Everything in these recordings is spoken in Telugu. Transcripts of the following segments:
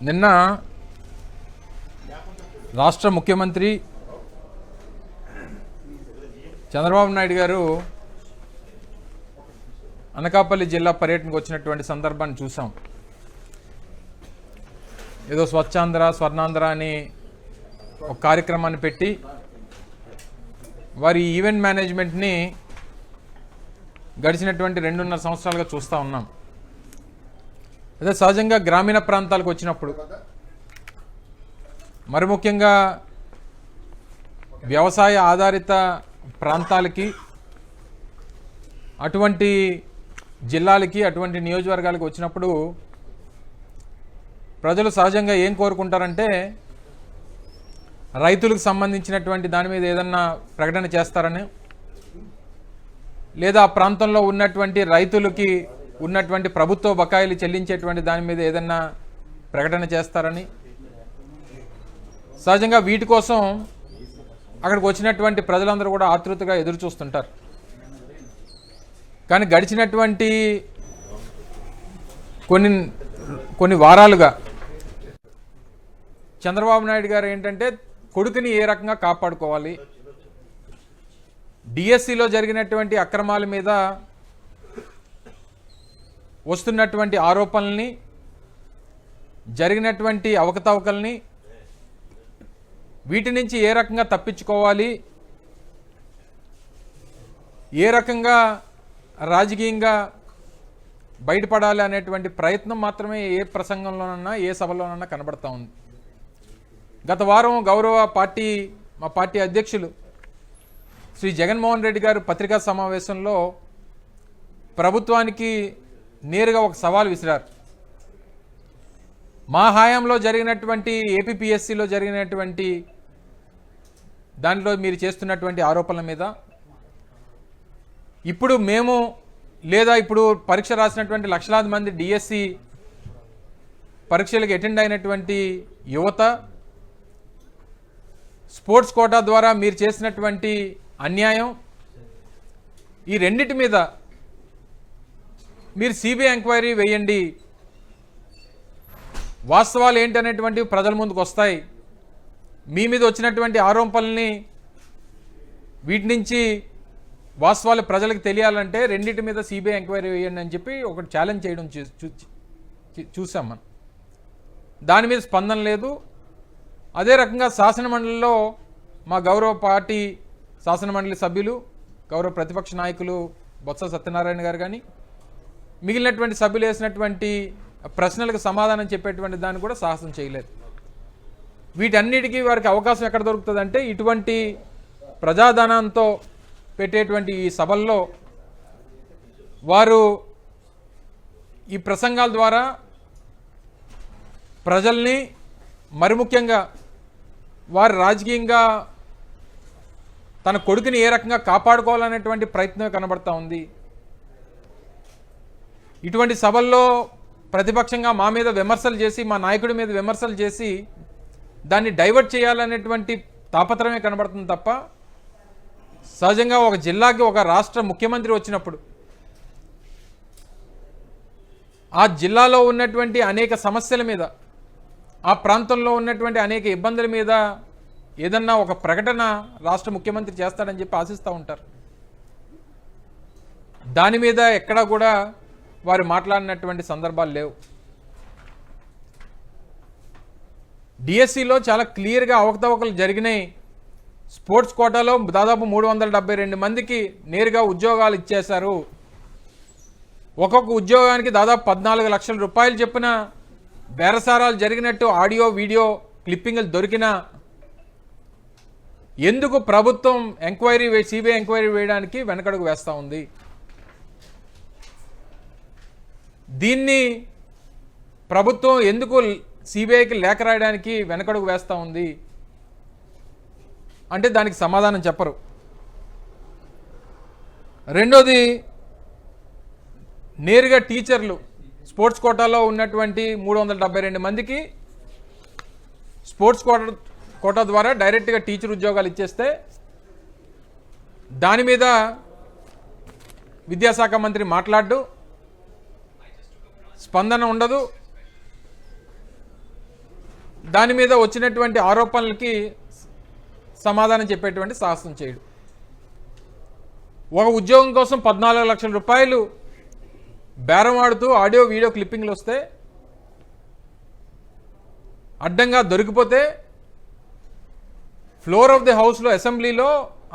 నిన్న రాష్ట్ర ముఖ్యమంత్రి చంద్రబాబు నాయుడు గారు అనకాపల్లి జిల్లా పర్యటనకు వచ్చినటువంటి సందర్భాన్ని చూసాం. ఏదో స్వచ్ఛాంధ్ర స్వర్ణాంధ్ర అని ఒక కార్యక్రమాన్ని పెట్టి వారి ఈవెంట్ మేనేజ్మెంట్ని గడిచినటువంటి 2.5 సంవత్సరాలుగా చూస్తూ ఉన్నాం. అదే సహజంగా గ్రామీణ ప్రాంతాలకు వచ్చినప్పుడు మరి ముఖ్యంగా వ్యవసాయ ఆధారిత ప్రాంతాలకి, అటువంటి జిల్లాలకి, అటువంటి నియోజకవర్గాలకు వచ్చినప్పుడు ప్రజలు సహజంగా ఏం కోరుకుంటారంటే రైతులకు సంబంధించినటువంటి దాని మీద ఏదన్నా ప్రకటన చేస్తారని, లేదా ఆ ప్రాంతంలో ఉన్నటువంటి రైతులకి ఉన్నటువంటి ప్రభుత్వ బకాయిలు చెల్లించేటువంటి దాని మీద ఏదన్నా ప్రకటన చేస్తారని, సహజంగా వీటి కోసం అక్కడికి వచ్చినటువంటి ప్రజలందరూ కూడా ఆతృతగా ఎదురు చూస్తుంటారు. కానీ గడిచినటువంటి కొన్ని వారాలుగా చంద్రబాబు నాయుడు గారు ఏంటంటే కొడుకుని ఏ రకంగా కాపాడుకోవాలి, డిఎస్సిలో జరిగినటువంటి అక్రమాల మీద వస్తున్నటువంటి ఆరోపణల్ని, జరిగినటువంటి అవకతవకల్ని, వీటి నుంచి ఏ రకంగా తప్పించుకోవాలి, ఏ రకంగా రాజకీయంగా బయటపడాలి అనేటువంటి ప్రయత్నం మాత్రమే ఏ ప్రసంగంలోనన్నా ఏ సభలోనన్నా కనబడతా ఉంది. గత వారం మా పార్టీ అధ్యక్షులు శ్రీ జగన్మోహన్ రెడ్డి గారు పత్రికా సమావేశంలో ప్రభుత్వానికి నేరుగా ఒక సవాల్ విసిరారు. మా హయాంలో జరిగినటువంటి ఏపీపీఎస్సీలో జరిగినటువంటి దాంట్లో మీరు చేస్తున్నటువంటి ఆరోపణల మీద, ఇప్పుడు మేము లేదా ఇప్పుడు పరీక్ష రాసినటువంటి లక్షలాది మంది డిఎస్సి పరీక్షలకు అటెండ్ అయినటువంటి యువత, స్పోర్ట్స్ కోటా ద్వారా మీరు చేసినటువంటి అన్యాయం, ఈ రెండిటి మీద మీరు సిబిఐ ఎంక్వైరీ వేయండి, వాస్తవాలు ఏంటనేటువంటివి ప్రజల ముందుకు వస్తాయి, మీ మీద వచ్చినటువంటి ఆరోపణల్ని వీటి నుంచి వాస్తవాలు ప్రజలకు తెలియాలంటే రెండింటి మీద సిబిఐ ఎంక్వైరీ వేయండి అని చెప్పి ఒకటి ఛాలెంజ్ చేయడం చూసాం మనం. దాని మీద స్పందన లేదు. అదే రకంగా శాసనమండలిలో మా గౌరవ పార్టీ శాసనమండలి సభ్యులు, గౌరవ ప్రతిపక్ష నాయకులు బొత్స సత్యనారాయణ గారు కానీ మిగిలినటువంటి సభ్యులు వేసినటువంటి ప్రశ్నలకు సమాధానం చెప్పేటువంటి దాన్ని కూడా సాహసం చేయలేదు. వీటన్నిటికీ వారికి అవకాశం ఎక్కడ దొరుకుతుందంటే ఇటువంటి ప్రజాధనంతో పెట్టేటువంటి ఈ సభల్లో వారు ఈ ప్రసంగాల ద్వారా ప్రజల్ని, మరి ముఖ్యంగా వారు రాజకీయంగా తన కొడుకుని ఏ రకంగా కాపాడుకోవాలనేటువంటి ప్రయత్నం కనబడతా ఉంది. ఇటువంటి సభల్లో ప్రతిపక్షంగా మా మీద విమర్శలు చేసి, మా నాయకుడి మీద విమర్శలు చేసి దాన్ని డైవర్ట్ చేయాలనేటువంటి తాపత్రమే కనబడుతుంది తప్ప, సహజంగా ఒక జిల్లాకి ఒక రాష్ట్ర ముఖ్యమంత్రి వచ్చినప్పుడు ఆ జిల్లాలో ఉన్నటువంటి అనేక సమస్యల మీద, ఆ ప్రాంతంలో ఉన్నటువంటి అనేక ఇబ్బందుల మీద ఏదన్నా ఒక ప్రకటన రాష్ట్ర ముఖ్యమంత్రి చేస్తాడని చెప్పి ఆశిస్తూ ఉంటారు. దాని మీద ఎక్కడా కూడా వారు మాట్లాడినటువంటి సందర్భాలు లేవు. డిఎస్సిలో చాలా క్లియర్గా అవకతవకలు జరిగినాయి. స్పోర్ట్స్ కోటాలో దాదాపు 372 మందికి నేరుగా ఉద్యోగాలు ఇచ్చేశారు. ఒక్కొక్క ఉద్యోగానికి దాదాపు 14 లక్షల రూపాయలు చెప్పిన బేరసారాలు జరిగినట్టు ఆడియో వీడియో క్లిప్పింగ్లు దొరికినా ఎందుకు ప్రభుత్వం సిబిఐ ఎంక్వైరీ వేయడానికి వెనకడుగు వేస్తూ ఉంది? దీన్ని ప్రభుత్వం ఎందుకు సిబిఐకి లేఖ రాయడానికి వెనకడుగు వేస్తూ ఉంది అంటే దానికి సమాధానం చెప్పరు. రెండోది, నేరుగా టీచర్లు స్పోర్ట్స్ కోటాలో ఉన్నటువంటి 372 మందికి స్పోర్ట్స్ కోటా ద్వారా డైరెక్ట్గా టీచర్ ఉద్యోగాలు ఇచ్చేస్తే దాని మీద విద్యాశాఖ మంత్రి మాట్లాడు, స్పందన ఉండదు. దాని మీద వచ్చినటువంటి ఆరోపణలకి సమాధానం చెప్పేటువంటి సాహసం చేయడు. ఒక ఉద్యోగం కోసం 14 లక్షల రూపాయలు బేరం ఆడుతూ ఆడియో వీడియో క్లిప్పింగ్లు వస్తే అడ్డంగా దొరికిపోతే ఫ్లోర్ ఆఫ్ ది హౌస్లో అసెంబ్లీలో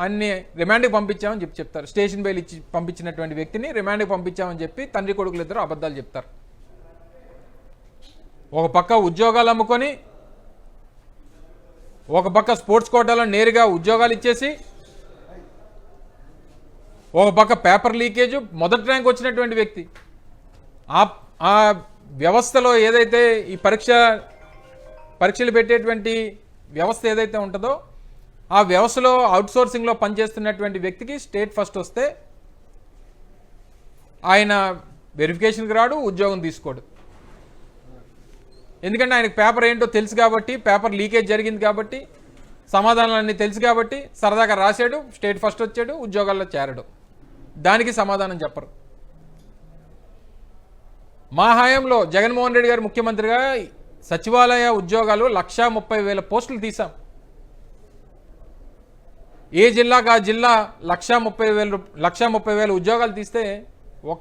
అన్ని రిమాండ్కి పంపించామని చెప్పి చెప్తారు. స్టేషన్ బెయిల్ ఇచ్చి పంపించినటువంటి వ్యక్తిని రిమాండ్కి పంపించామని చెప్పి తండ్రి కొడుకులు ఇద్దరు అబద్ధాలు చెప్తారు. ఒక పక్క ఉద్యోగాలు అమ్ముకొని, ఒక పక్క స్పోర్ట్స్ కోటాలో నేరుగా ఉద్యోగాలు ఇచ్చేసి, ఒక పక్క పేపర్ లీకేజ్, మొదటి ర్యాంక్ వచ్చినటువంటి వ్యక్తి. ఆ వ్యవస్థలో ఏదైతే ఈ పరీక్షలు పెట్టేటువంటి వ్యవస్థ ఏదైతే ఉంటుందో ఆ వ్యవస్థలో అవుట్సోర్సింగ్లో పనిచేస్తున్నటువంటి వ్యక్తికి స్టేట్ ఫస్ట్ వస్తే ఆయన వెరిఫికేషన్కి రాడు, ఉద్యోగం తీసుకోడు. ఎందుకంటే ఆయనకు పేపర్ ఏంటో తెలుసు కాబట్టి, పేపర్ లీకేజ్ జరిగింది కాబట్టి, సమాధానాలన్నీ తెలుసు కాబట్టి సరదాగా రాశాడు, స్టేట్ ఫస్ట్ వచ్చాడు, ఉద్యోగాల్లో చేరడు. దానికి సమాధానం చెప్పరు. మా హయాంలో జగన్మోహన్ రెడ్డి గారు ముఖ్యమంత్రిగా సచివాలయ ఉద్యోగాలు 1,30,000 పోస్టులు తీసాం. ఏ జిల్లాకు ఆ జిల్లా 1,30,000 ఉద్యోగాలు తీస్తే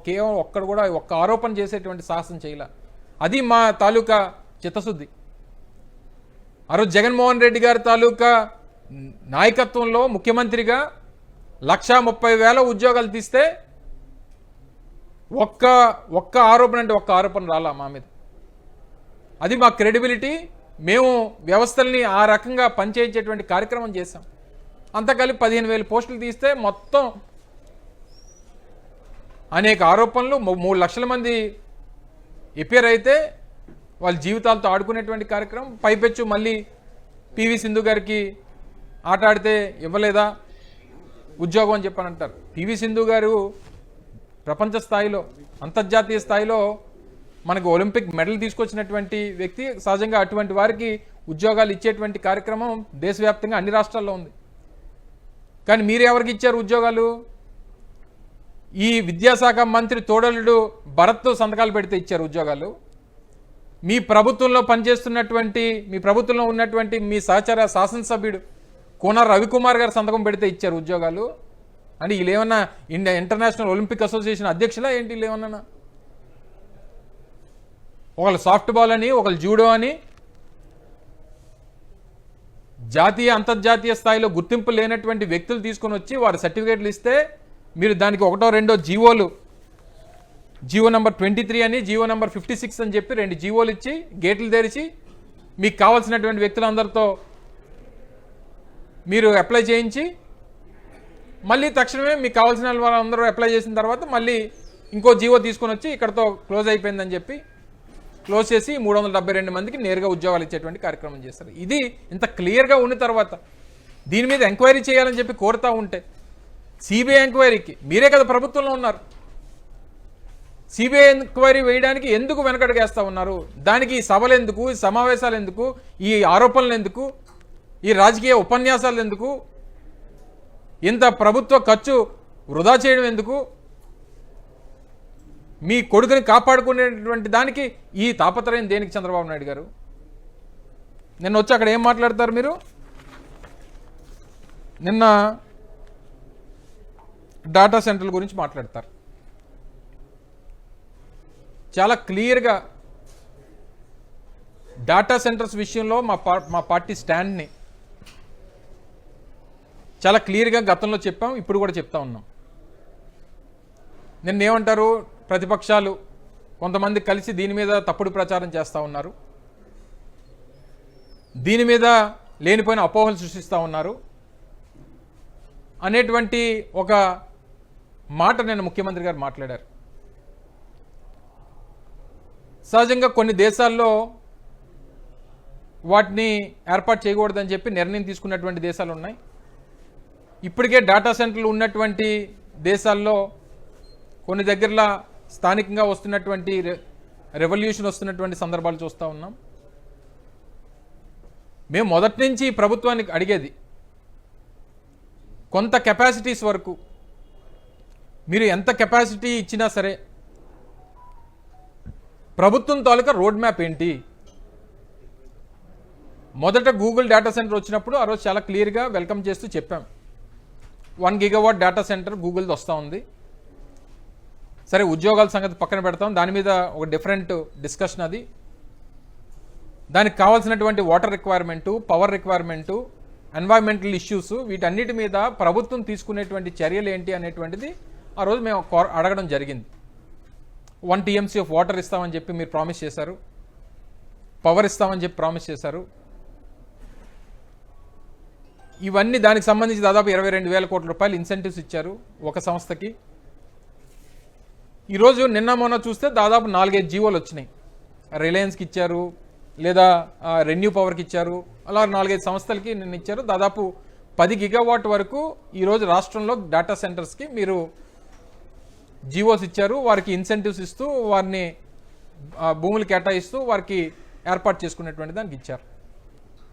కేవలం ఒక్కడు కూడా ఒక్క ఆరోపణ చేసేటువంటి సాహసం చేయలే. అది మా తాలూకా చిత్తశుద్ధి. ఆ రోజు జగన్మోహన్ రెడ్డి గారి తాలూకా నాయకత్వంలో ముఖ్యమంత్రిగా 1,30,000 ఉద్యోగాలు తీస్తే ఒక్క ఆరోపణ అంటే ఒక్క ఆరోపణ రాలా మా మీద. అది మా క్రెడిబిలిటీ. మేము వ్యవస్థల్ని ఆ రకంగా పనిచేయించేటువంటి కార్యక్రమం చేశాం. అంతా కలిపి 15,000 పోస్టులు తీస్తే మొత్తం అనేక ఆరోపణలు, 3 లక్షల మంది ఎపియర్ అయితే వాళ్ళ జీవితాలతో ఆడుకునేటువంటి కార్యక్రమం. పైపెచ్చు మళ్ళీ పివి సింధు గారికి ఆట ఆడితే ఇవ్వలేదా ఉద్యోగం అని చెప్పని అంటారు. పివి సింధు గారు ప్రపంచ స్థాయిలో, అంతర్జాతీయ స్థాయిలో మనకు ఒలింపిక్ మెడల్ తీసుకొచ్చినటువంటి వ్యక్తి. సహజంగా అటువంటి వారికి ఉద్యోగాలు ఇచ్చేటువంటి కార్యక్రమం దేశవ్యాప్తంగా అన్ని రాష్ట్రాల్లో ఉంది. కానీ మీరు ఎవరికి ఇచ్చారు ఉద్యోగాలు? ఈ విద్యాశాఖ మంత్రి తోడలుడు భరత్ సంతకాలు పెడితే ఇచ్చారు ఉద్యోగాలు. మీ ప్రభుత్వంలో పనిచేస్తున్నటువంటి, మీ ప్రభుత్వంలో ఉన్నటువంటి మీ సహచర శాసనసభ్యుడు కోన రవికుమార్ గారు సంతకం పెడితే ఇచ్చారు ఉద్యోగాలు. అంటే వీళ్ళేమన్నా ఇంటర్నేషనల్ ఒలింపిక్ అసోసియేషన్ అధ్యక్షులా ఏంటి? వీళ్ళేమన్నా ఒకళ్ళు సాఫ్ట్ బాల్ అని, ఒకళ్ళు జూడో అని, జాతీయ అంతర్జాతీయ స్థాయిలో గుర్తింపు లేనటువంటి వ్యక్తులు తీసుకొని వచ్చి వారి సర్టిఫికేట్లు ఇస్తే మీరు దానికి 1, 2 జీవోలు, జీవో నెంబర్ 23 అని, జీవో నెంబర్ 56 అని చెప్పి 2 జీవోలు ఇచ్చి గేట్లు తెరిచి మీకు కావాల్సినటువంటి వ్యక్తులందరితో మీరు అప్లై చేయించి మళ్ళీ తక్షణమే మీకు కావాల్సిన వాళ్ళందరూ అప్లై చేసిన తర్వాత మళ్ళీ ఇంకో జీవో తీసుకొని వచ్చి ఇక్కడతో క్లోజ్ అయిపోయిందని చెప్పి క్లోజ్ చేసి 372 మందికి నేరుగా ఉద్యోగాలు ఇచ్చేటువంటి కార్యక్రమం చేస్తారు. ఇది ఇంత క్లియర్గా ఉన్న తర్వాత దీని మీద ఎంక్వైరీ చేయాలని చెప్పి కోరుతూ ఉంటే సిబిఐ ఎంక్వైరీకి మీరే కదా ప్రభుత్వంలో ఉన్నారు. సిబిఐ ఎంక్వైరీ వేయడానికి ఎందుకు వెనకడుగేస్తూ ఉన్నారు? దానికి సభలు ఎందుకు, ఈ సమావేశాలు ఎందుకు, ఈ ఆరోపణలు ఎందుకు, ఈ రాజకీయ ఉపన్యాసాలు ఎందుకు, ఇంత ప్రభుత్వ ఖర్చు వృధా చేయడం ఎందుకు? మీ కొడుకుని కాపాడుకునేటువంటి దానికి ఈ తాపత్రయం దేనికి చంద్రబాబు నాయుడు గారు? నిన్న వచ్చి అక్కడ ఏం మాట్లాడతారు మీరు? నిన్న డాటా సెంటర్ల గురించి మాట్లాడతారు. చాలా క్లియర్గా డాటా సెంటర్స్ విషయంలో మా పార్టీ స్టాండ్ని చాలా క్లియర్గా గతంలో చెప్పాం, ఇప్పుడు కూడా చెప్తా ఉన్నాం. నిన్న ఏమంటారు? ప్రతిపక్షాలు కొంతమంది కలిసి దీని మీద తప్పుడు ప్రచారం చేస్తూ ఉన్నారు, దీని మీద లేనిపోయిన అపోహలు సృష్టిస్తూ ఉన్నారు అనేటువంటి ఒక మాట నిన్న ముఖ్యమంత్రి గారు మాట్లాడారు. సహజంగా కొన్ని దేశాల్లో వాటిని ఏర్పాటు చేయకూడదని చెప్పి నిర్ణయం తీసుకున్నటువంటి దేశాలు ఉన్నాయి. ఇప్పటికే డాటా సెంటర్లు ఉన్నటువంటి దేశాల్లో కొన్ని దగ్గరలో స్థానికంగా వస్తున్నటువంటి రెవల్యూషన్ వస్తున్నటువంటి సందర్భాలు చూస్తూ ఉన్నాం. మేము మొదటి నుంచి ప్రభుత్వానికి అడిగేది కొంత కెపాసిటీస్ వరకు మీరు ఎంత కెపాసిటీ ఇచ్చినా సరే ప్రభుత్వం తాలూకా రోడ్ మ్యాప్ ఏంటి? మొదట గూగుల్ డేటా సెంటర్ వచ్చినప్పుడు ఆ రోజు చాలా క్లియర్గా వెల్కమ్ చేస్తూ చెప్పాం 1 గిగావాట్ డేటా సెంటర్ గూగుల్ది వస్తూ ఉంది. సరే ఉద్యోగాల సంగతి పక్కన పెడతాం, దాని మీద ఒక డిఫరెంట్ డిస్కషన్ అది. దానికి కావాల్సినటువంటి water requirement, power requirement, environmental issues, వీటన్నిటి మీద ప్రభుత్వం తీసుకునేటువంటి చర్యలు ఏంటి అనేటువంటిది ఆ రోజు మేము అడగడం జరిగింది. 1 TMC ఆఫ్ వాటర్ ఇస్తామని చెప్పి మీరు ప్రామిస్ చేశారు, పవర్ ఇస్తామని చెప్పి ప్రామిస్ చేశారు. ఇవన్నీ దానికి సంబంధించి దాదాపు 22,000 కోట్ల రూపాయలు ఇన్సెంటివ్స్ ఇచ్చారు ఒక సంస్థకి. ఈరోజు నిన్న మొన్న చూస్తే దాదాపు 4-5 జీవోలు వచ్చినాయి. రిలయన్స్కి ఇచ్చారు, లేదా రెన్యూ పవర్కి ఇచ్చారు, అలా 4-5 సంస్థలకి నిన్న ఇచ్చారు. దాదాపు 10 గిగావాట్ వరకు ఈరోజు రాష్ట్రంలో డేటా సెంటర్స్కి మీరు జీవోస్ ఇచ్చారు. వారికి ఇన్సెంటివ్స్ ఇస్తూ, వారిని భూములు కేటాయిస్తూ వారికి ఏర్పాటు చేసుకునేటువంటి దానికి ఇచ్చారు.